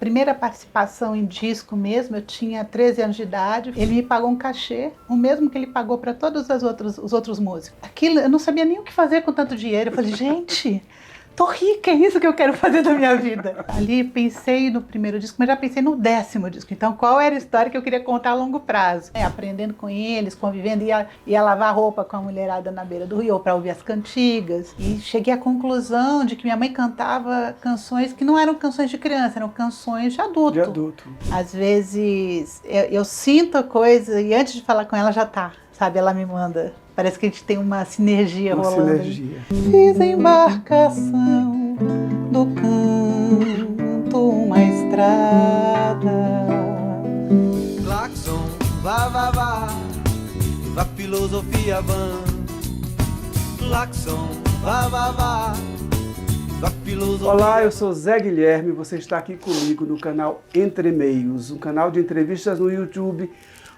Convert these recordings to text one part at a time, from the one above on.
primeira participação em disco mesmo, eu tinha 13 anos de idade. Ele me pagou um cachê, o mesmo que ele pagou para todos os outros músicos. Aquilo, eu não sabia nem o que fazer com tanto dinheiro. Eu falei, gente, tô rica, é isso que eu quero fazer da minha vida. Ali pensei no primeiro disco, mas já pensei no 10º disco. Então, qual era a história que eu queria contar a longo prazo? Aprendendo com eles, convivendo, ia lavar roupa com a mulherada na beira do rio, para ouvir as cantigas. E cheguei à conclusão de que minha mãe cantava canções que não eram canções de criança, eram canções de adulto. De adulto. Às vezes, eu sinto a coisa e antes de falar com ela já tá, sabe? Ela me manda. Parece que a gente tem uma sinergia rolando. Sinergia. Fiz embarcação do canto uma estrada. Claxon, vá, vá, vá, vá filosofia van. Claxon, vá, vá, vá, vá filosofia. Olá, eu sou Zé Guilherme, você está aqui comigo no canal Entre Meios, um canal de entrevistas no YouTube,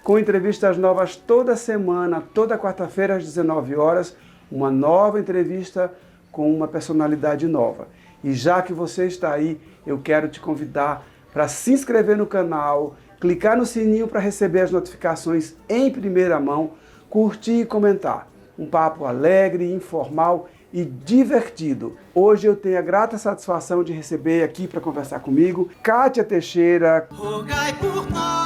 com entrevistas novas toda semana, toda quarta-feira às 19 horas, uma nova entrevista com uma personalidade nova. E já que você está aí, eu quero te convidar para se inscrever no canal, clicar no sininho para receber as notificações em primeira mão, curtir e comentar. Um papo alegre, informal e divertido. Hoje eu tenho a grata satisfação de receber aqui para conversar comigo Kátia Teixeira. Rogai por nós.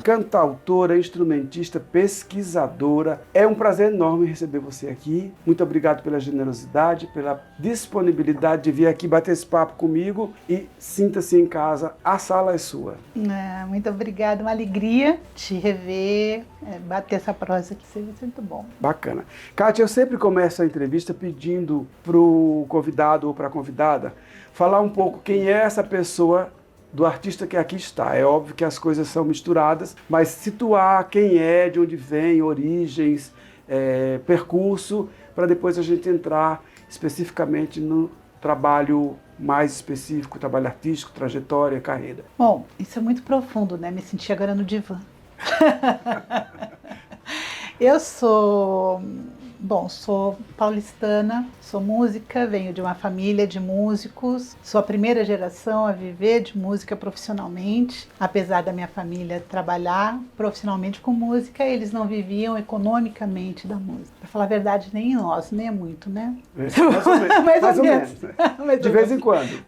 Cantautora, instrumentista, pesquisadora. É um prazer enorme receber você aqui. Muito obrigado pela generosidade, pela disponibilidade de vir aqui bater esse papo comigo e sinta-se em casa, a sala é sua. Muito obrigada, uma alegria te rever, bater essa prosa aqui, seja muito bom. Bacana. Kátia, eu sempre começo a entrevista pedindo para o convidado ou para a convidada falar um pouco quem é essa pessoa do artista que aqui está. É óbvio que as coisas são misturadas, mas situar quem é, de onde vem, origens, percurso, para depois a gente entrar especificamente no trabalho mais específico, trabalho artístico, trajetória, carreira. Bom, isso é muito profundo, né? Me senti agora no divã. Eu sou paulistana, sou música, venho de uma família de músicos, sou a primeira geração a viver de música profissionalmente. Apesar da minha família trabalhar profissionalmente com música, eles não viviam economicamente da música. Para falar a verdade, nem nós, nem é muito, né? Mais ou menos. Mais ou menos. Né? De vez em quando.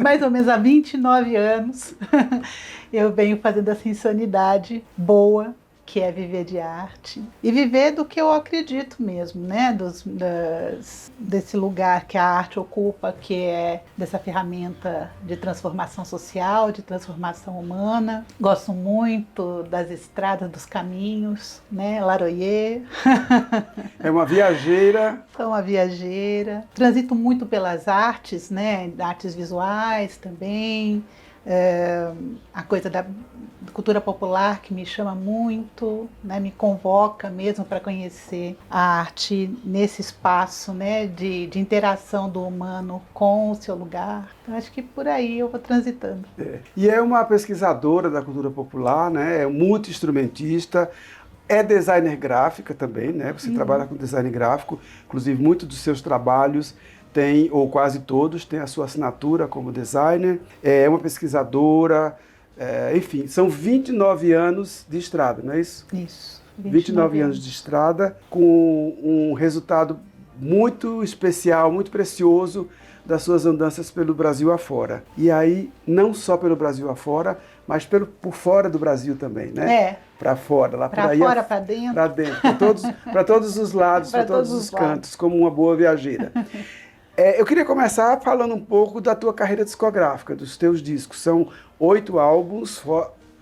Mais ou menos há 29 anos eu venho fazendo essa insanidade boa, que é viver de arte e viver do que eu acredito mesmo, né? Desse lugar que a arte ocupa, que é dessa ferramenta de transformação social, de transformação humana. Gosto muito das estradas, dos caminhos, né? Laroyer. É uma viajeira. Sou uma viajeira. Transito muito pelas artes, né? Artes visuais também. A coisa da cultura popular que me chama muito, né, me convoca mesmo para conhecer a arte nesse espaço, né, de interação do humano com o seu lugar. Então acho que por aí eu vou transitando. E é uma pesquisadora da cultura popular, né, é multi-instrumentista, é designer gráfica também, né, você trabalha com design gráfico, inclusive muitos dos seus trabalhos tem, ou quase todos, tem a sua assinatura como designer, é uma pesquisadora, enfim, são 29 anos de estrada, não é isso? Isso. 29 anos de estrada, com um resultado muito especial, muito precioso das suas andanças pelo Brasil afora. E aí, não só pelo Brasil afora, mas por fora do Brasil também, né? Para fora, lá para fora, para dentro. Para dentro, para todos os lados, para todos os cantos, como uma boa viajeira. Eu queria começar falando um pouco da tua carreira discográfica, dos teus discos. São 8 álbuns,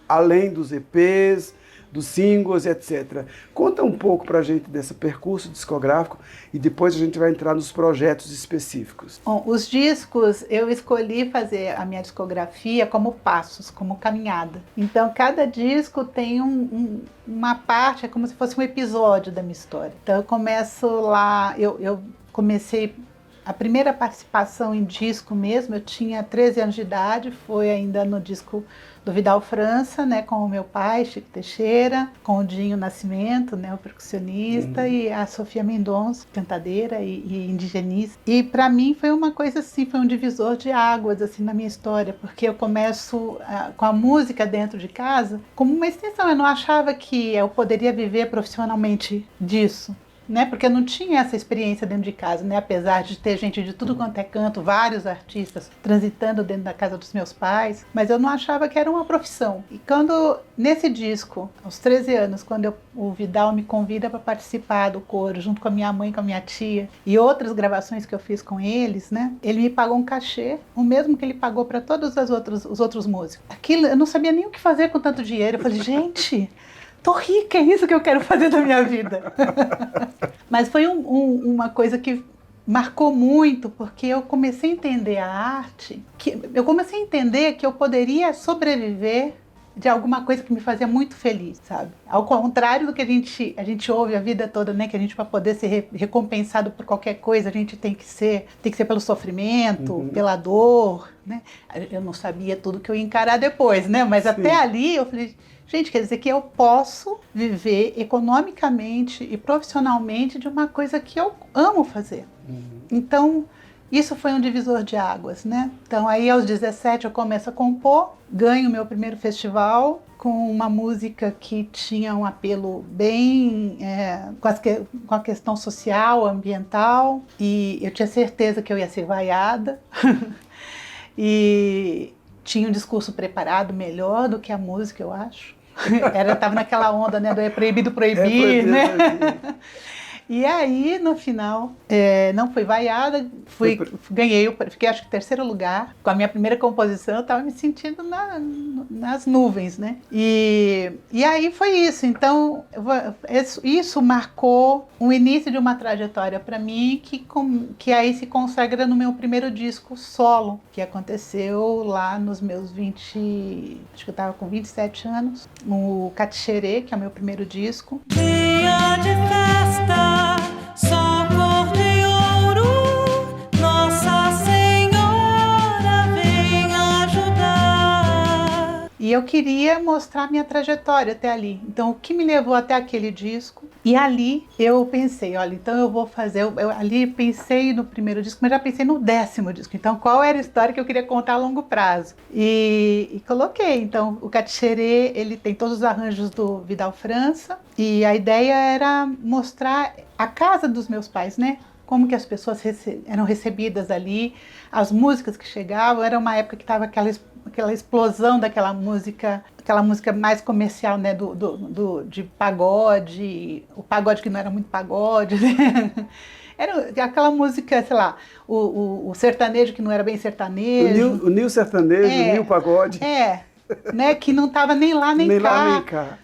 além dos EPs, dos singles, etc. Conta um pouco pra gente desse percurso discográfico e depois a gente vai entrar nos projetos específicos. Bom, os discos, eu escolhi fazer a minha discografia como passos, como caminhada. Então, cada disco tem uma parte, é como se fosse um episódio da minha história. Então, eu começo lá, eu comecei A primeira participação em disco mesmo, eu tinha 13 anos de idade, foi ainda no disco do Vidal França, né, com o meu pai, Chico Teixeira, com o Dinho Nascimento, né, o percussionista, e a Sofia Mendonça, cantadeira e indigenista. E para mim foi uma coisa assim, foi um divisor de águas assim na minha história, porque eu começo com a música dentro de casa como uma extensão. Eu não achava que eu poderia viver profissionalmente disso, né? Porque eu não tinha essa experiência dentro de casa, né? Apesar de ter gente de tudo quanto é canto, vários artistas transitando dentro da casa dos meus pais, mas eu não achava que era uma profissão. E quando, nesse disco, aos 13 anos, quando o Vidal me convida para participar do coro, junto com a minha mãe, com a minha tia, e outras gravações que eu fiz com eles, né? Ele me pagou um cachê, o mesmo que ele pagou para todos os outros músicos. Aquilo, eu não sabia nem o que fazer com tanto dinheiro. Eu falei, gente, tô rica, é isso que eu quero fazer da minha vida. Mas foi uma coisa que marcou muito, porque eu comecei a entender a arte, eu comecei a entender que eu poderia sobreviver de alguma coisa que me fazia muito feliz, sabe? Ao contrário do que a gente ouve a vida toda, né? Que a gente, para poder ser recompensado por qualquer coisa, a gente tem que ser pelo sofrimento, pela dor, né? Eu não sabia tudo que eu ia encarar depois, né? Mas até ali eu falei, gente, quer dizer que eu posso viver economicamente e profissionalmente de uma coisa que eu amo fazer. Então, isso foi um divisor de águas, né? Então, aí aos 17 eu começo a compor, ganho meu primeiro festival com uma música que tinha um apelo bem com a questão social, ambiental, e eu tinha certeza que eu ia ser vaiada. E tinha um discurso preparado melhor do que a música, eu acho. Tava naquela onda, né, do é proibido proibir, né? E aí, no final, não fui vaiada, ganhei, fiquei acho que terceiro lugar. Com a minha primeira composição, eu estava me sentindo nas nuvens, né? E aí foi isso. Então, isso marcou o início de uma trajetória para mim que aí se consagra no meu primeiro disco solo, que aconteceu lá nos meus 20, acho que eu estava com 27 anos, o Catixerê, que é o meu primeiro disco. Dia de festa, sol cor de ouro, Nossa Senhora vem ajudar. E eu queria mostrar minha trajetória até ali. Então, o que me levou até aquele disco? E ali eu pensei, olha, então eu vou fazer... Eu ali pensei no primeiro disco, mas já pensei no 10º disco. Então, qual era a história que eu queria contar a longo prazo? E coloquei. Então, o Catixerê, ele tem todos os arranjos do Vidal França. E a ideia era mostrar a casa dos meus pais, né? Como que as pessoas eram recebidas ali, as músicas que chegavam. Era uma época que estava aquela explosão daquela música mais comercial, né, de pagode, o pagode que não era muito pagode, né? Era aquela música, sei lá, o sertanejo que não era bem sertanejo. O new sertanejo, o new pagode. Né, que não estava nem lá nem cá. Lá nem cá.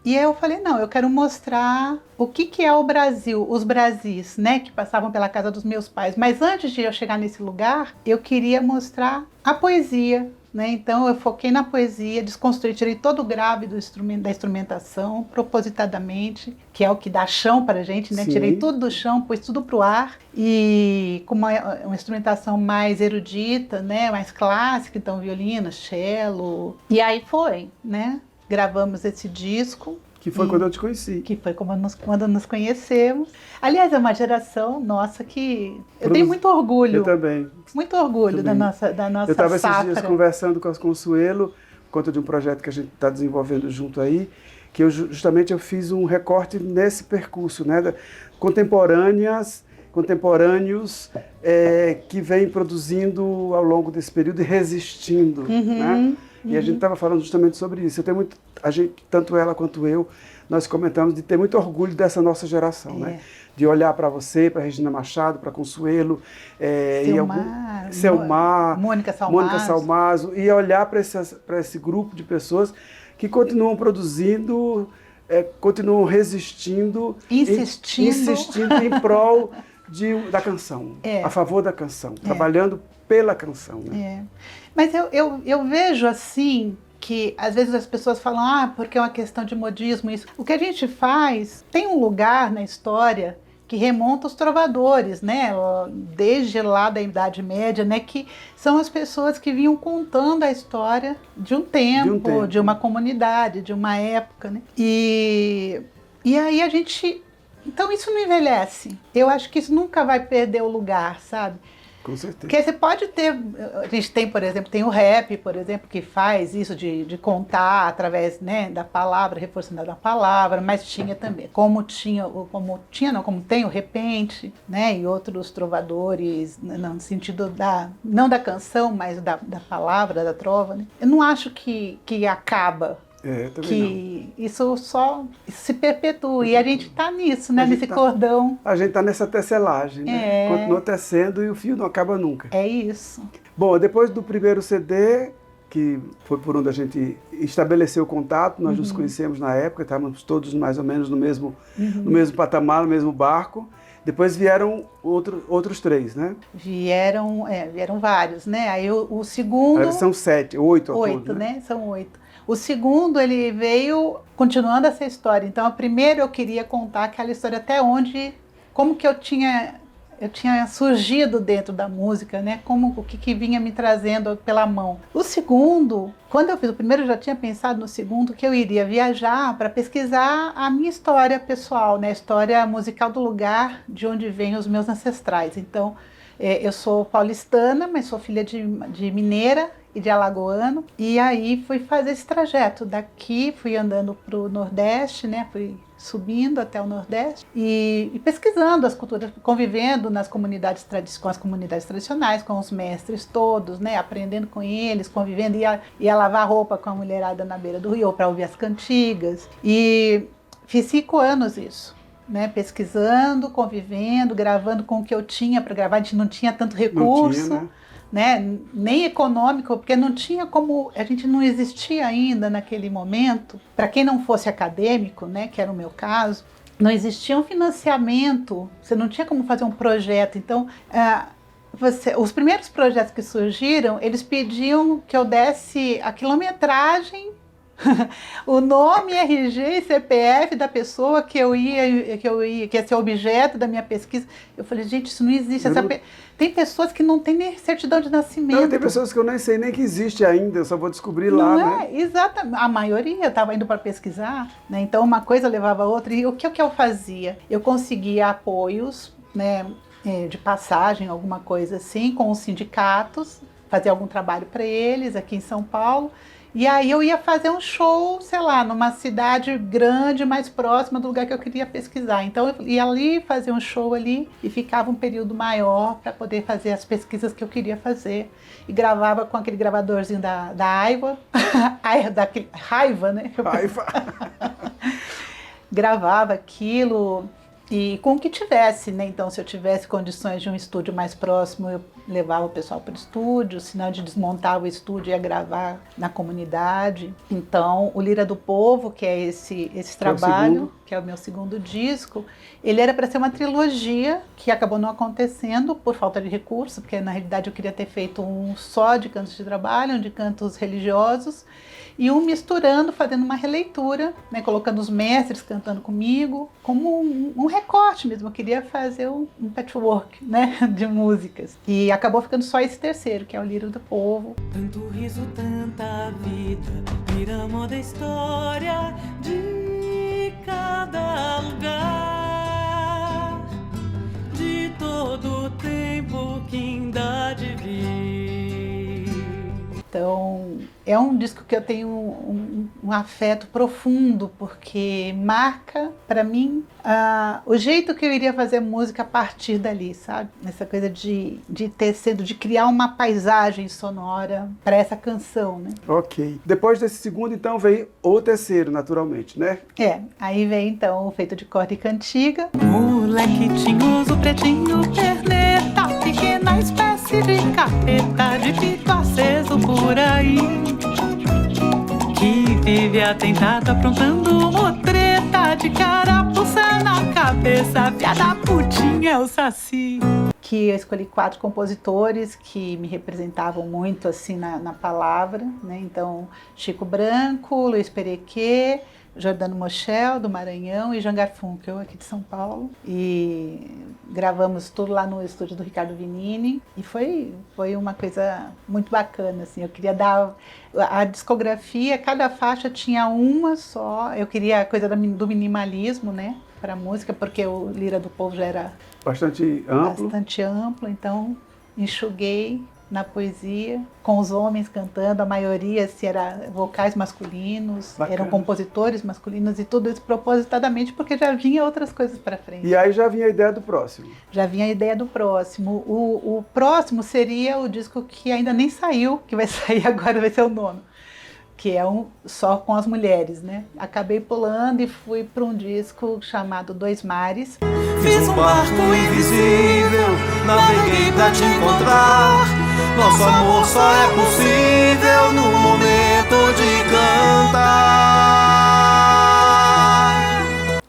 E aí eu falei, não, eu quero mostrar o que é o Brasil, os Brasis, né, que passavam pela casa dos meus pais. Mas antes de eu chegar nesse lugar, eu queria mostrar a poesia, né? Então eu foquei na poesia, desconstruí, tirei todo o grave da instrumentação, propositadamente, que é o que dá chão para a gente, né? Sim. Tirei tudo do chão, pus tudo pro ar, e com uma instrumentação mais erudita, né, mais clássica, então violino, cello. E aí foi, né? Gravamos esse disco. Que foi quando eu te conheci. Que foi quando nos conhecemos. Aliás, é uma geração nossa que... Eu tenho muito orgulho. Eu também. Muito orgulho da nossa Eu estava esses safra. dias conversando com a Consuelo, por conta de um projeto que a gente está desenvolvendo junto aí, que eu fiz um recorte nesse percurso, né? Contemporâneos que vêm produzindo ao longo desse período e resistindo, né? E a gente estava falando justamente sobre isso. Tanto ela quanto eu, nós comentamos de ter muito orgulho dessa nossa geração, né? De olhar para você, para Regina Machado, para Consuelo, Selmar, Mônica Salmazo, e olhar para esse grupo de pessoas que continuam produzindo, continuam resistindo, insistindo em prol da canção, a favor da canção, trabalhando pela canção, né? Mas eu vejo assim que às vezes as pessoas falam, porque é uma questão de modismo isso. O que a gente faz tem um lugar na história que remonta aos trovadores, né? Desde lá da Idade Média, né? Que são as pessoas que vinham contando a história de um tempo, de uma comunidade, de uma época, né? E aí a gente... Então isso não envelhece. Eu acho que isso nunca vai perder o lugar, sabe? Com certeza. Porque você pode ter... A gente tem, por exemplo, tem o rap, por exemplo, que faz isso de contar através, né, da palavra, reforçando a palavra, mas tinha também, como tem o repente, né, e outros trovadores, no sentido não da canção, mas da palavra, da trova, né? Eu não acho que acaba. Também não. Isso se perpetua. E a gente está nisso, né? Nesse cordão. A gente está nessa tecelagem, né? Continua tecendo e o fio não acaba nunca. É isso. Bom, depois do primeiro CD, que foi por onde a gente estabeleceu o contato, nós nos conhecemos na época, estávamos todos mais ou menos no mesmo patamar, no mesmo barco. Depois vieram outros 3, né? Vieram vários, né? Aí o segundo... Aí são 8 ao todo, todo, né? São 8. O segundo, ele veio continuando essa história. Então, primeiro eu queria contar aquela história até onde... Como que eu tinha surgido dentro da música, né? O que vinha me trazendo pela mão. O segundo, quando eu fiz o primeiro, eu já tinha pensado no segundo que eu iria viajar para pesquisar a minha história pessoal, né? A história musical do lugar de onde vêm os meus ancestrais. Então, eu sou paulistana, mas sou filha de mineira e de alagoano. E aí fui fazer esse trajeto. Daqui fui andando para o Nordeste, né? Fui subindo até o Nordeste e pesquisando as culturas, convivendo nas comunidades com as comunidades tradicionais, com os mestres todos, né? Aprendendo com eles, convivendo, ia lavar roupa com a mulherada na beira do rio para ouvir as cantigas. E fiz 5 anos isso, né? Pesquisando, convivendo, gravando com o que eu tinha para gravar. A gente não tinha tanto recurso. Não tinha, né? Né? Nem econômico, porque não tinha como, a gente não existia ainda naquele momento, para quem não fosse acadêmico, né, que era o meu caso, não existia um financiamento, você não tinha como fazer um projeto. Então, os primeiros projetos que surgiram, eles pediam que eu desse a quilometragem, o nome, RG e CPF da pessoa que ia ser objeto da minha pesquisa. Eu falei, gente, isso não existe. Tem pessoas que não têm nem certidão de nascimento. Não, tem pessoas que eu nem sei nem que existe ainda, eu só vou descobrir lá, né? Exatamente. A maioria estava indo para pesquisar, né? Então uma coisa levava a outra. E o que eu fazia? Eu conseguia apoios, né, de passagem, alguma coisa assim, com os sindicatos, fazia algum trabalho para eles aqui em São Paulo. E aí eu ia fazer um show, sei lá, numa cidade grande, mais próxima do lugar que eu queria pesquisar. Então eu ia ali fazer um show ali e ficava um período maior para poder fazer as pesquisas que eu queria fazer. E gravava com aquele gravadorzinho da Aiva, daquele Raiva, né? Raiva. Gravava aquilo e com o que tivesse, né? Então, se eu tivesse condições de um estúdio mais próximo, eu levava o pessoal para o estúdio, senão de desmontar o estúdio e ia gravar na comunidade. Então, o Lira do Povo, que é esse trabalho, que é o meu segundo disco, ele era para ser uma trilogia que acabou não acontecendo por falta de recurso, porque na realidade eu queria ter feito um só de cantos de trabalho, um de cantos religiosos, e um misturando, fazendo uma releitura, né, colocando os mestres cantando comigo, como um recorte mesmo. Eu queria fazer um patchwork, né, de músicas. E acabou ficando só esse terceiro, que é o Lira do Povo. Tanto riso, tanta vida, vira moda história de cada lugar, de todo o tempo que ainda de vir. Então, é um disco que eu tenho um afeto profundo, porque marca, para mim, o jeito que eu iria fazer música a partir dali, sabe? Essa coisa de criar uma paisagem sonora para essa canção, né? Ok. Depois desse segundo, então, veio o terceiro, naturalmente, né? Aí vem, então, o Feito de Corda e Cantiga. Moleque tinhoso, pretinho, perneta, pequena espécie de capeta, de pito aceso por aí, que vive atentado aprontando treta, de carapuça na cabeça, piada putinha é o Saci. Que eu escolhi 4 compositores que me representavam muito assim na palavra, né? Então, Chico Branco, Luiz Perequê, Jordano Moschel, do Maranhão, e Jean Garfunkel, aqui de São Paulo. E gravamos tudo lá no estúdio do Ricardo Vinini. E foi uma coisa muito bacana, assim. Eu queria dar a discografia, cada faixa tinha uma só. Eu queria a coisa do minimalismo, né, para a música, porque o Lira do Povo já era bastante amplo, então enxuguei na poesia, com os homens cantando, a maioria assim, era vocais masculinos, bacana. Eram compositores masculinos, e tudo isso propositadamente, porque já vinha outras coisas para frente. E aí já vinha a ideia do próximo. Já vinha a ideia do próximo. O próximo seria o disco que ainda nem saiu, que vai sair agora, vai ser o nono, que é só com as mulheres, né? Acabei pulando e fui para um disco chamado Dois Mares. Fiz um barco invisível, naveguei pra te encontrar. Nosso amor só é possível no momento de cantar.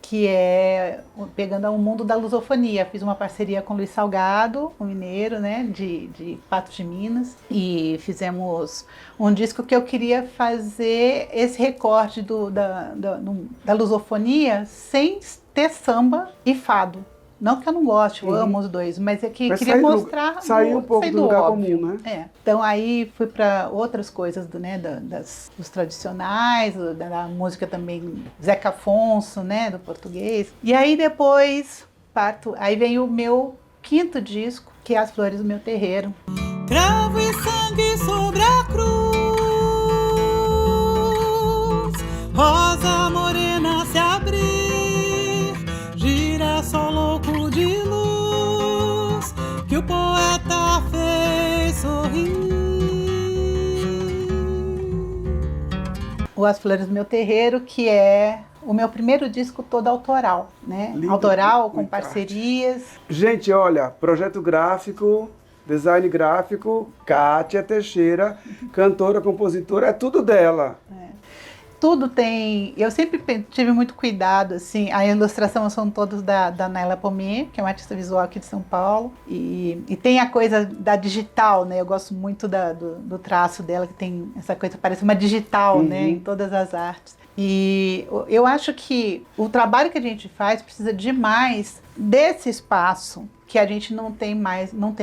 Que é pegando o mundo da lusofonia. Fiz uma parceria com o Luiz Salgado, um mineiro, né, de Patos de Minas, e fizemos um disco que eu queria fazer esse recorte da lusofonia sem ter samba e fado. Não que eu não goste, eu amo os dois, mas é que queria mostrar... Sair um pouco do lugar comum, né? É. Então aí fui para outras coisas dos tradicionais, da música também, Zeca Afonso, né, do português. E aí depois aí vem o meu quinto disco, que é As Flores do Meu Terreiro. Cravo e sangue sobre a cruz, rosa morena se abrir, girassol louco de luz, que o poeta fez sorrir. O As Flores do Meu Terreiro, que é o meu primeiro disco todo autoral, né? Lindo, autoral, com muito parcerias. Gente, olha, projeto gráfico, design gráfico, Kátia Teixeira, cantora, compositora, é tudo dela. Tudo tem... Eu sempre tive muito cuidado, assim, a ilustração são todas da Naila Pomé, que é uma artista visual aqui de São Paulo, e tem a coisa da digital, né? Eu gosto muito do traço dela, que tem essa coisa, parece uma digital, né? Em todas as artes. E eu acho que o trabalho que a gente faz precisa demais desse espaço que a gente não tem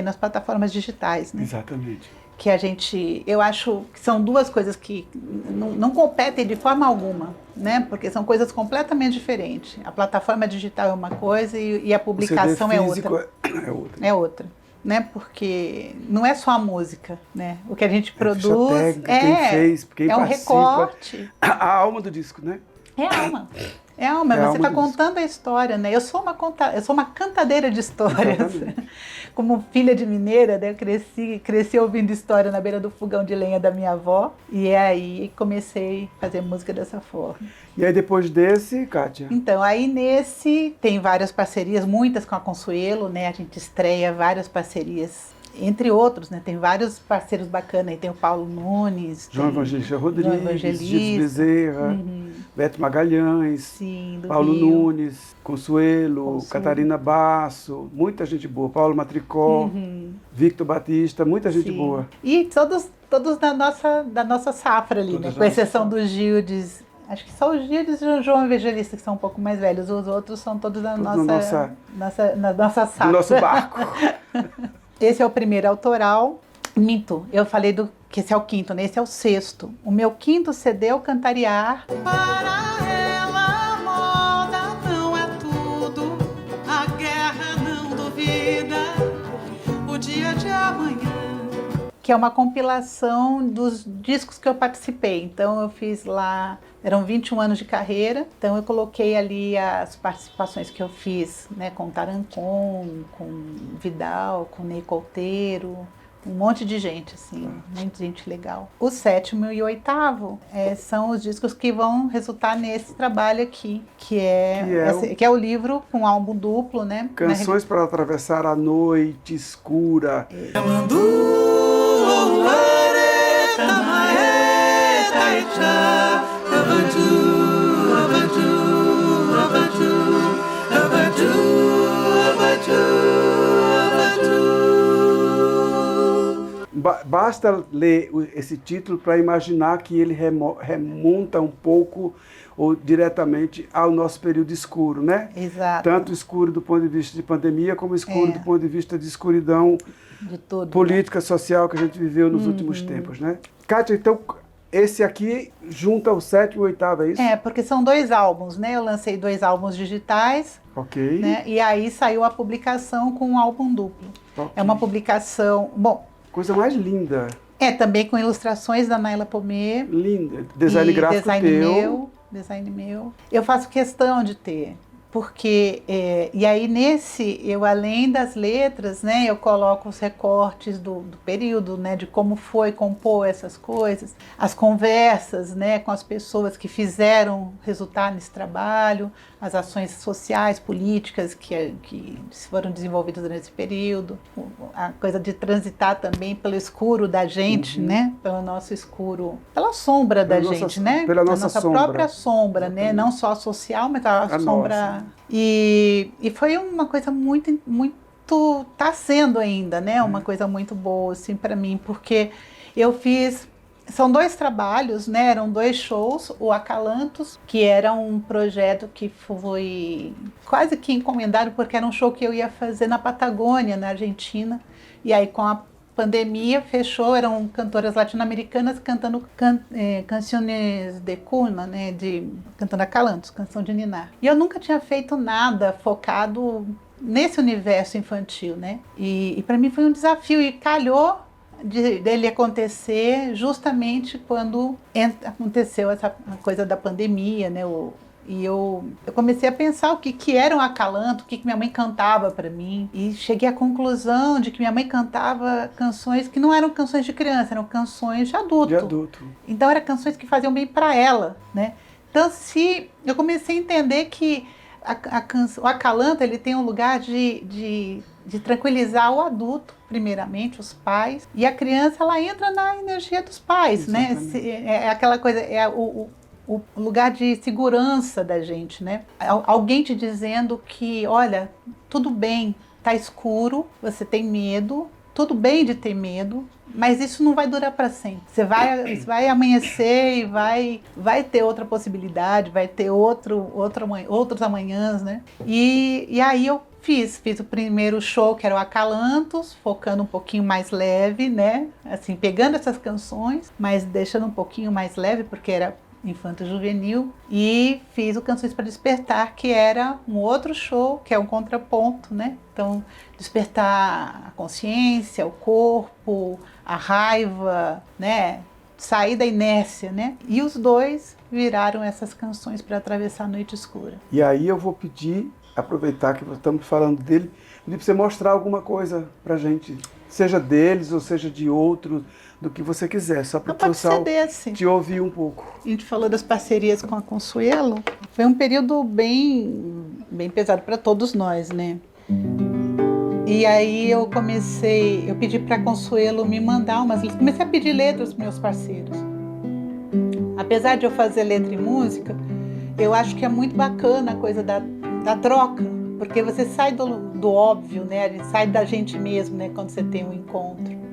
nas plataformas digitais, né? Exatamente. Que eu acho que são duas coisas que não competem de forma alguma, né? Porque são coisas completamente diferentes. A plataforma digital é uma coisa e a publicação é outra. É outra, né? Porque não é só a música, né? O que a gente produz quem fez, quem é um participa, recorte. A alma do disco, né? É a alma. É a alma, você está contando a história, né? Eu sou uma cantadeira de histórias. Como filha de mineira, né? Eu cresci ouvindo história na beira do fogão de lenha da minha avó. E aí comecei a fazer música dessa forma. E aí depois desse, Kátia? Então, aí nesse tem várias parcerias, muitas com a Consuelo, né? A gente estreia várias parcerias, entre outros, né? Tem vários parceiros bacanas, aí tem o Paulo Nunes, João Evangelista Rodrigues, Gilles Bezerra, Beto Magalhães, sim, Paulo Rio. Nunes, Consuelo, Catarina Basso, muita gente boa, Paulo Matricó, Victor Batista, muita gente boa. E todos da nossa safra ali, Todos né? Com exceção do Gildes. Acho que só o Gildes e o João Evangelista que são um pouco mais velhos, os outros são todos da nossa safra. Do nosso barco. Esse é o primeiro autoral. Minto, eu falei que esse é o quinto, né? Esse é o sexto. O meu quinto CD é o Cantariar. Para ela a moda não é tudo, a guerra não duvida, o dia de amanhã. Que é uma compilação dos discos que eu participei. Então eu fiz lá, eram 21 anos de carreira, então eu coloquei ali as participações que eu fiz, né, com Tarancon, com Vidal, com Ney Couteiro, um monte de gente, assim, muita gente legal. O sétimo e o oitavo são os discos que vão resultar nesse trabalho aqui, que é o livro com álbum duplo, né? Canções para Atravessar a Noite Escura. basta ler esse título para imaginar que ele remonta um pouco ou diretamente ao nosso período escuro, né? Exato. Tanto escuro do ponto de vista de pandemia, como escuro do ponto de vista de escuridão de tudo, política, né? social que a gente viveu nos últimos tempos, né? Kátia, então, esse aqui junta o 7º e o 8º, é isso? Porque são 2 álbuns, né? Eu lancei 2 álbuns digitais, Ok. né? E aí saiu a publicação com um álbum duplo. Ok. É uma publicação, bom... Coisa mais linda. Também com ilustrações da Naila Pomé. Linda. Design gráfico teu. Design meu. Eu faço questão de ter, porque, e aí eu além das letras, né, eu coloco os recortes do período, né, de como foi compor essas coisas, as conversas, né, com as pessoas que fizeram resultar nesse trabalho, as ações sociais, políticas que foram desenvolvidas nesse período, a coisa de transitar também pelo escuro da gente, né, pelo nosso escuro, pela sombra da gente, né, pela nossa sombra. Própria sombra, né, não só a social, mas a sombra. Nossa. E foi uma coisa muito, muito, tá sendo ainda, né, uma coisa muito boa, assim, para mim, porque eu fiz. São 2 trabalhos, né? Eram 2 shows, o Acalantos, que era um projeto que foi quase que encomendado, porque era um show que eu ia fazer na Patagônia, na Argentina, e aí com a pandemia fechou, eram cantoras latino-americanas cantando canções de cuna, né? Cantando Acalantos, canção de ninar. E eu nunca tinha feito nada focado nesse universo infantil, né? E para mim foi um desafio, e calhou dele acontecer justamente quando aconteceu essa coisa da pandemia, né? E eu comecei a pensar o que era um acalanto, o que minha mãe cantava para mim, e cheguei à conclusão de que minha mãe cantava canções que não eram canções de criança, eram canções de adulto. De adulto. Então eram canções que faziam bem para ela, né? Então eu comecei a entender que o acalanto, ele tem um lugar de tranquilizar o adulto, primeiramente, os pais, e a criança, ela entra na energia dos pais, exatamente, né? É aquela coisa, o lugar de segurança da gente, né? Alguém te dizendo que, olha, tudo bem, tá escuro, você tem medo, tudo bem de ter medo, mas isso não vai durar para sempre. Você vai amanhecer e vai ter outra possibilidade, vai ter outros amanhãs, né? E aí eu fiz o primeiro show, que era o Acalantos, focando um pouquinho mais leve, né? Assim, pegando essas canções, mas deixando um pouquinho mais leve, porque era infanto-juvenil, e fiz o Canções para Despertar, que era um outro show, que é um contraponto, né? Então, despertar a consciência, o corpo, a raiva, né? Sair da inércia, né? E os 2 viraram essas canções para atravessar a noite escura. E aí eu vou pedir, aproveitar que estamos falando dele, pedir para você mostrar alguma coisa pra gente, seja deles ou seja de outros, do que você quiser, só para o pessoal te ouvir um pouco. A gente falou das parcerias com a Consuelo, foi um período bem pesado para todos nós, né? E aí eu pedi para a Consuelo me mandar comecei a pedir letras para meus parceiros. Apesar de eu fazer letra e música, eu acho que é muito bacana a coisa da troca, porque você sai do óbvio, né? A gente sai da gente mesmo, né? Quando você tem um encontro.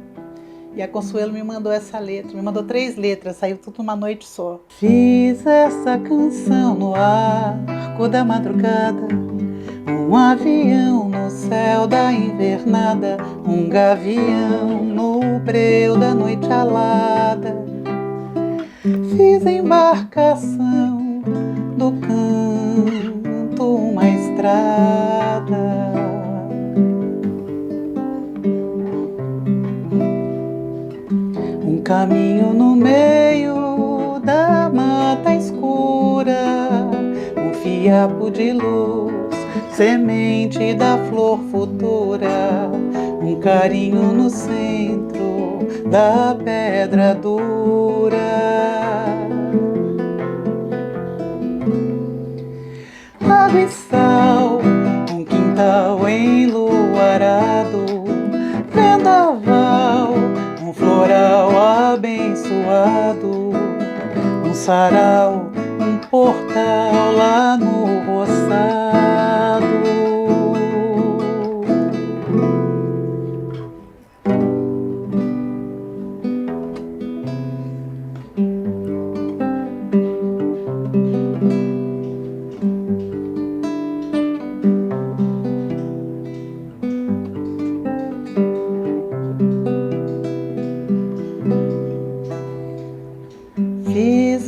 E a Consuelo me mandou essa letra, me mandou 3 letras, saiu tudo numa noite só. Fiz essa canção no arco da madrugada, um avião no céu da invernada, um gavião no breu da noite alada. Fiz a embarcação do canto, uma estrada. Um caminho no meio da mata escura, um fiapo de luz, semente da flor futura, um carinho no centro da pedra dura. Água e sal, um quintal enluarado, vendaval, um floral abençoado, um sarau, um portal lá no roçado.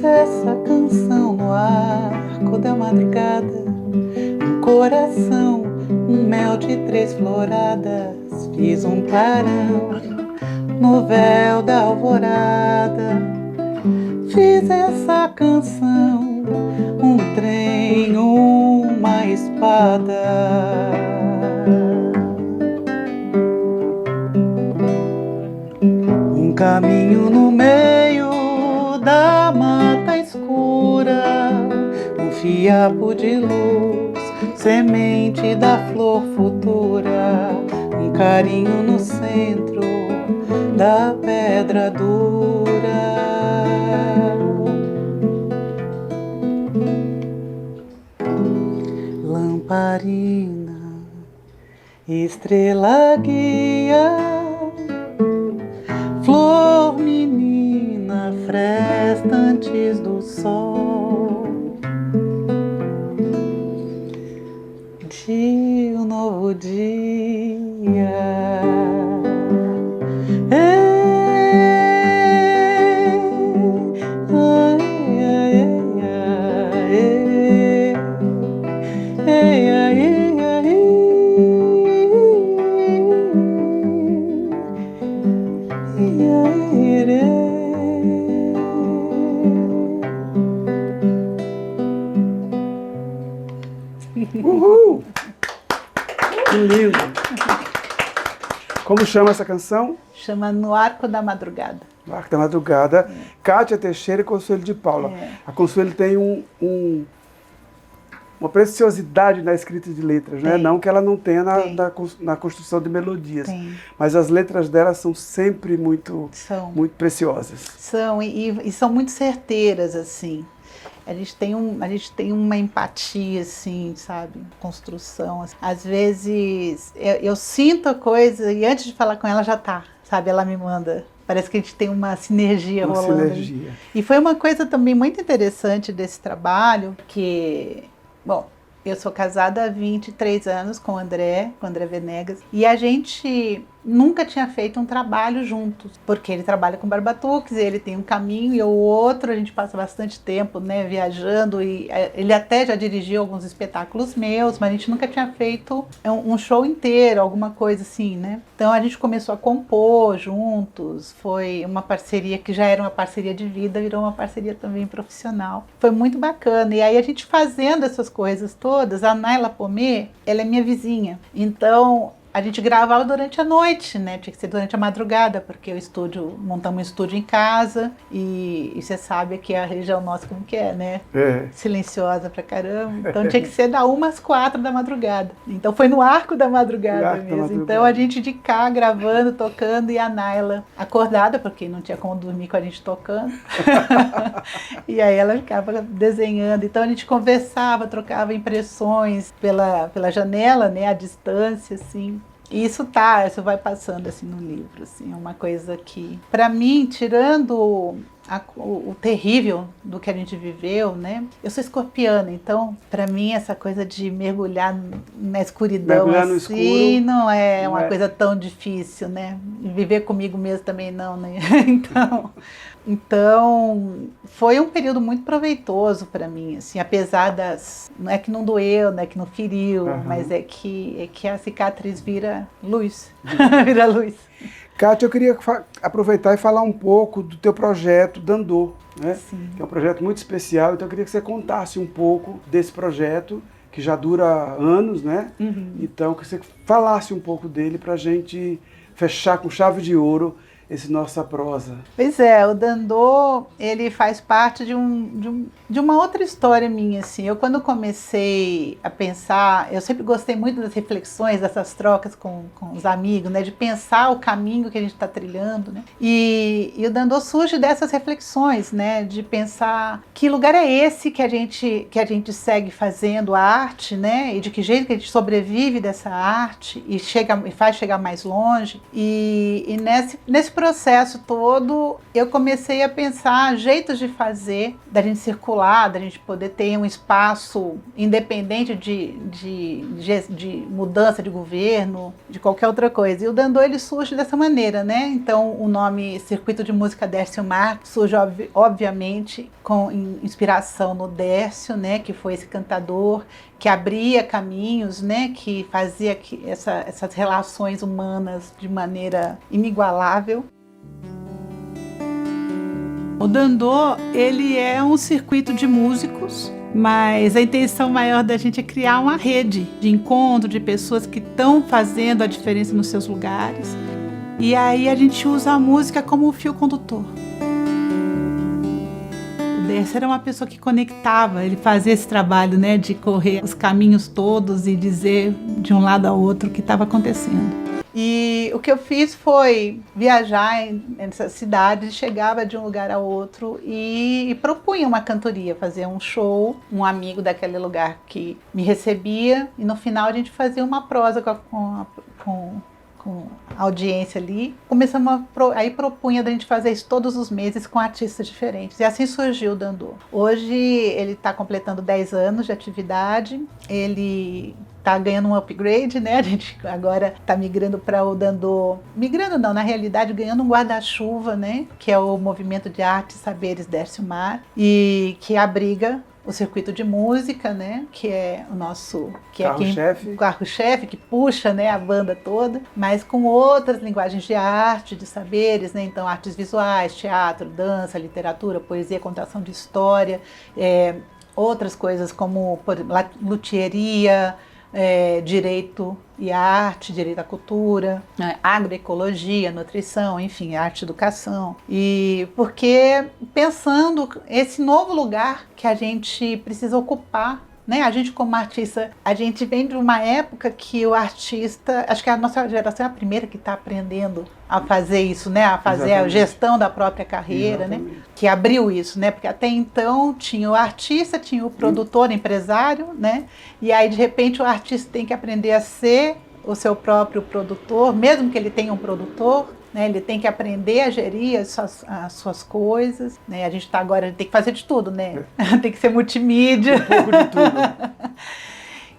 Fiz essa canção no arco da madrugada, um coração, um mel de 3 floradas. Fiz um clarão no véu da alvorada. Fiz essa canção, um trem, uma espada. Um caminho no meio da mata escura, um fiapo de luz, semente da flor futura, um carinho no centro da pedra dura. Lamparina, estrela guia, flor menina, fresta antes do sol, de um novo dia. Uhul! Que lindo! Como chama essa canção? Chama No Arco da Madrugada. No Arco da Madrugada. Kátia Teixeira e Consuelo de Paula. A Consuelo tem uma preciosidade na escrita de letras, né? Não que ela não tenha na construção de melodias. Mas as letras dela são sempre muito preciosas. São, e são muito certeiras, assim. A gente tem uma empatia, assim, sabe? Construção. Assim. Às vezes eu sinto a coisa e antes de falar com ela já tá, sabe? Ela me manda. Parece que a gente tem uma sinergia rolando. Sinergia. E foi uma coisa também muito interessante desse trabalho, que, bom, eu sou casada há 23 anos com o André Venegas, e a gente nunca tinha feito um trabalho juntos, porque ele trabalha com barbatuques, ele tem um caminho e o outro, a gente passa bastante tempo, né, viajando, e ele até já dirigiu alguns espetáculos meus, mas a gente nunca tinha feito um show inteiro, alguma coisa assim, né? Então a gente começou a compor juntos, foi uma parceria que já era uma parceria de vida, virou uma parceria também profissional. Foi muito bacana, e aí a gente fazendo essas coisas todas, a Naila Pomé, ela é minha vizinha, então a gente gravava durante a noite, né? Tinha que ser durante a madrugada, porque montamos um estúdio em casa e você sabe que a região nossa como que é, né? Silenciosa pra caramba. Então tinha que ser da 1 às 4 da madrugada. Então foi no arco da madrugada mesmo. Então a gente de cá gravando, tocando e a Naila acordada, porque não tinha como dormir com a gente tocando. E aí ela ficava desenhando. Então a gente conversava, trocava impressões pela janela, né? À distância, assim. E isso vai passando assim no livro, assim, é uma coisa que, para mim, tirando o terrível do que a gente viveu, né? Eu sou escorpiana, então, para mim, essa coisa de mergulhar na escuridão, mergulhar assim, no escuro, não é uma coisa tão difícil, né? E viver comigo mesmo também não, né? Então, foi um período muito proveitoso para mim, assim, apesar não é que não doeu, não é que não feriu, mas é que a cicatriz vira luz, vira luz. Kátia, eu queria aproveitar e falar um pouco do teu projeto Dandô, né? Sim. Que é um projeto muito especial, então eu queria que você contasse um pouco desse projeto, que já dura anos, né? Então, que você falasse um pouco dele para a gente fechar com chave de ouro essa nossa prosa. Pois é, o Dandô, ele faz parte de uma outra história minha, assim. Eu, quando comecei a pensar, eu sempre gostei muito das reflexões, dessas trocas com os amigos, né, de pensar o caminho que a gente está trilhando, né, e o Dandô surge dessas reflexões, né, de pensar que lugar é esse que a gente segue fazendo a arte, né, e de que jeito que a gente sobrevive dessa arte e faz chegar mais longe, e nesse processo todo, eu comecei a pensar jeitos de fazer, da gente circular, da gente poder ter um espaço independente de mudança de governo, de qualquer outra coisa. E o Dandô, ele surge dessa maneira, né? Então, o nome Circuito de Música Dércio Mar surge, obviamente, com inspiração no Dércio, né? Que foi esse cantador que abria caminhos, né? Que fazia essas relações humanas de maneira inigualável. O Dandô, ele é um circuito de músicos, mas a intenção maior da gente é criar uma rede de encontro de pessoas que estão fazendo a diferença nos seus lugares. E aí a gente usa a música como fio condutor. O Dércio era uma pessoa que conectava, ele fazia esse trabalho, né, de correr os caminhos todos e dizer de um lado ao outro o que estava acontecendo. E o que eu fiz foi viajar nessas cidades, chegava de um lugar a outro e propunha uma cantoria, fazia um show, um amigo daquele lugar que me recebia e no final a gente fazia uma prosa com a audiência ali. Começamos aí propunha da gente fazer isso todos os meses com artistas diferentes e assim surgiu o Dandô. Hoje ele está completando 10 anos de atividade, ele está ganhando um upgrade, né? A gente agora está migrando para o Dandô. Migrando não, na realidade ganhando um guarda-chuva, né? Que é o Movimento de Artes e Saberes Dércio Mar e que abriga o circuito de música, né? Que é o nosso carro-chefe, que puxa, né, a banda toda, mas com outras linguagens de arte, de saberes, né? Então artes visuais, teatro, dança, literatura, poesia, contação de história, outras coisas como luthieria, direito e arte, direito à cultura, agroecologia, nutrição, enfim, arte e educação. E porque pensando esse novo lugar que a gente precisa ocupar, né? A gente como artista, a gente vem de uma época que o artista, acho que a nossa geração é a primeira que está aprendendo a fazer isso, né? A fazer Exatamente. A gestão da própria carreira, Exatamente. Né? Que abriu isso, né? Porque até então tinha o artista, tinha o produtor, empresário, né? E aí de repente o artista tem que aprender a ser o seu próprio produtor, mesmo que ele tenha um produtor, né? Ele tem que aprender a gerir as suas coisas, né? A gente está agora, tem que fazer de tudo, né? Tem que ser multimídia. Um pouco de tudo.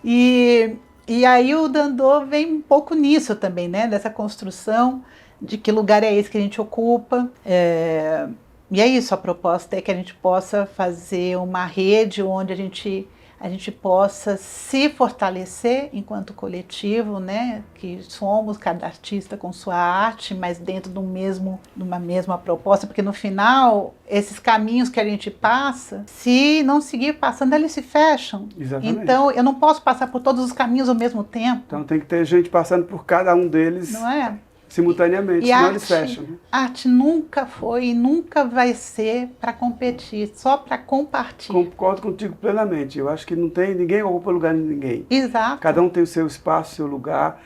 E aí o Dandô vem um pouco nisso também, né? Dessa construção de que lugar é esse que a gente ocupa. E é isso, a proposta é que a gente possa fazer uma rede onde a gente possa se fortalecer enquanto coletivo, né? Que somos, cada artista com sua arte, mas dentro de uma mesma proposta, porque no final, esses caminhos que a gente passa, se não seguir passando, eles se fecham. Exatamente. Então, eu não posso passar por todos os caminhos ao mesmo tempo. Então tem que ter gente passando por cada um deles. Não é? Simultaneamente, senão eles fecham. Arte nunca foi e nunca vai ser para competir, só para compartilhar. Concordo contigo plenamente. Eu acho que ninguém ocupa lugar de ninguém. Exato. Cada um tem o seu espaço, seu lugar.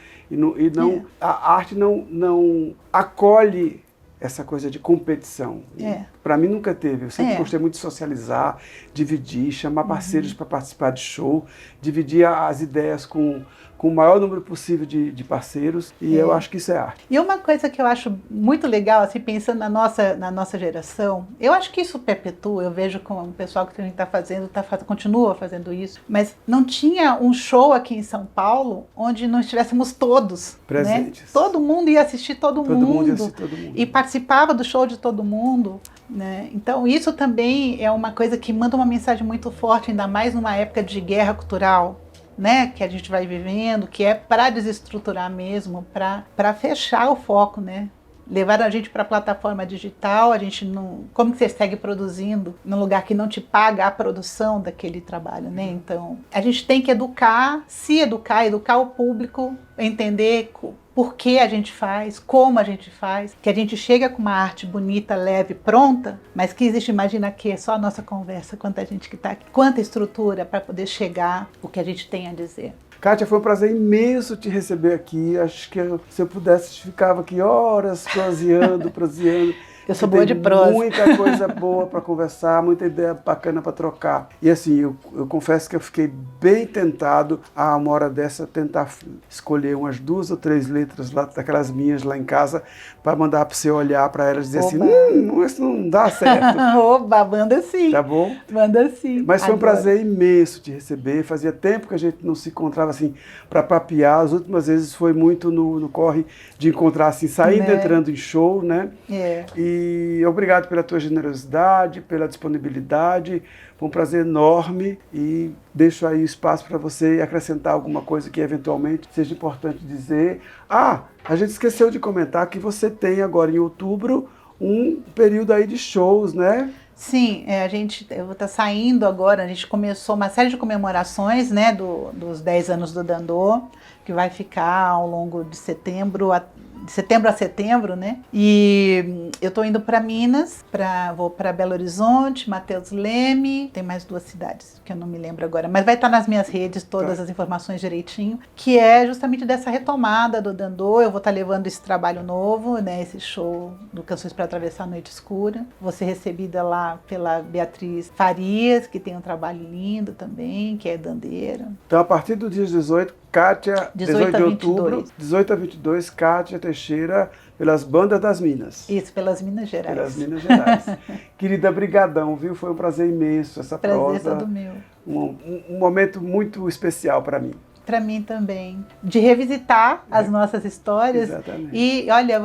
A arte não acolhe essa coisa de competição. Para mim nunca teve. Eu sempre gostei muito de socializar, dividir, chamar parceiros para participar de show, dividir as ideias com o maior número possível de parceiros, e eu acho que isso é arte. E uma coisa que eu acho muito legal, assim, pensando na nossa geração, eu acho que isso perpetua, eu vejo com o pessoal que a gente está fazendo, continua fazendo isso, mas não tinha um show aqui em São Paulo onde não estivéssemos todos presentes. Né? Todo mundo ia assistir todo mundo. Ia assistir todo mundo. E participava do show de todo mundo. Né? Então isso também é uma coisa que manda uma mensagem muito forte, ainda mais numa época de guerra cultural, né, que a gente vai vivendo, que é para desestruturar mesmo, para fechar o foco, né? Levar a gente para a plataforma digital, a gente não... Como que você segue produzindo num lugar que não te paga a produção daquele trabalho, né? Então, a gente tem que educar o público, entender por que a gente faz, como a gente faz, que a gente chega com uma arte bonita, leve, pronta, mas que existe, imagina que é só a nossa conversa, quanta gente que está aqui, quanta estrutura para poder chegar o que a gente tem a dizer. Kátia, foi um prazer imenso te receber aqui. Acho que se eu pudesse, ficava aqui horas proseando. Eu sou boa de prosa. Muita coisa boa para conversar, muita ideia bacana para trocar. E assim, eu confesso que eu fiquei bem tentado a uma hora dessa tentar escolher umas 2 ou 3 letras lá, daquelas minhas lá em casa para mandar para você olhar para elas e dizer assim, isso não dá certo. Oba, manda sim. Tá bom? Manda sim. Mas foi um prazer imenso te receber. Fazia tempo que a gente não se encontrava assim para papear. As últimas vezes foi muito no corre de encontrar assim, saindo, entrando em show, né? E obrigado pela tua generosidade, pela disponibilidade. Foi um prazer enorme e deixo aí espaço para você acrescentar alguma coisa que eventualmente seja importante dizer. A gente esqueceu de comentar que você tem agora em outubro um período aí de shows, né? Sim, eu vou estar saindo agora, a gente começou uma série de comemorações, né, dos 10 anos do Dandô, que vai ficar ao longo de setembro a setembro, né? E eu tô indo para Minas, vou para Belo Horizonte, Mateus Leme, tem mais 2 cidades que eu não me lembro agora, mas vai estar nas minhas redes todas as informações direitinho, que é justamente dessa retomada do Dandô. Eu vou estar levando esse trabalho novo, né? Esse show do Canções para Atravessar a Noite Escura. Vou ser recebida lá pela Beatriz Farias, que tem um trabalho lindo também, que é dandeira. Então, a partir do dia 18, Kátia, 18 de outubro, 18 a 22, Kátia Teixeira, pelas Bandas das Minas. Isso, pelas Minas Gerais. Pelas Minas Gerais. Querida, brigadão, viu? Foi um prazer imenso essa prosa. Prazer todo meu. Um momento muito especial para mim. Para mim também. De revisitar as nossas histórias. Exatamente. E, olha,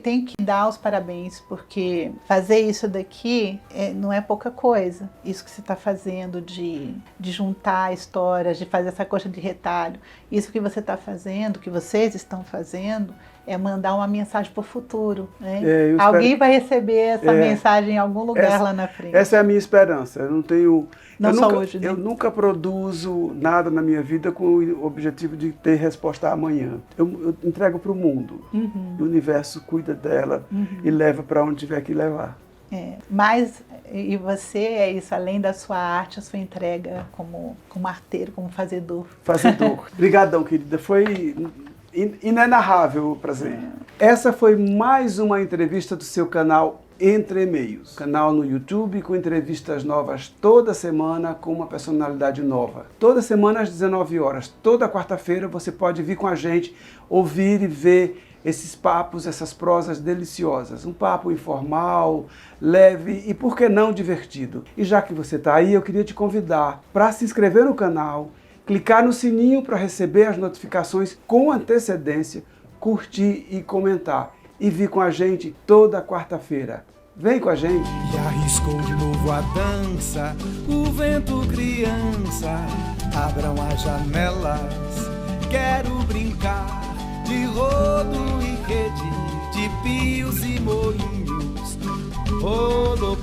tenho que dar os parabéns, porque fazer isso daqui não é pouca coisa. Isso que você está fazendo de juntar histórias, de fazer essa coxa de retalho. Isso que você está fazendo, que vocês estão fazendo, é mandar uma mensagem para o futuro. Né? Alguém vai receber essa mensagem em algum lugar lá na frente. Essa é a minha esperança. Eu não tenho... Hoje, né? Eu nunca produzo nada na minha vida com o objetivo de ter resposta amanhã. Eu entrego para o mundo. O universo cuida dela e leva para onde tiver que levar. Mas, e você é isso, além da sua arte, a sua entrega como arteiro, como fazedor. Fazedor. Obrigadão, querida. Foi inenarrável o prazer. Essa foi mais uma entrevista do seu canal Entre Meios. Canal no YouTube com entrevistas novas toda semana com uma personalidade nova. Toda semana às 19 horas. Toda quarta-feira você pode vir com a gente, ouvir e ver esses papos, essas prosas deliciosas. Um papo informal, leve e, por que não, divertido. E já que você está aí, eu queria te convidar para se inscrever no canal, clicar no sininho para receber as notificações com antecedência, curtir e comentar. E vir com a gente toda quarta-feira. Vem com a gente! E arriscou de novo a dança, o vento criança, abram as janelas, quero brincar de rodo e rede, de pios e moinhos, rodo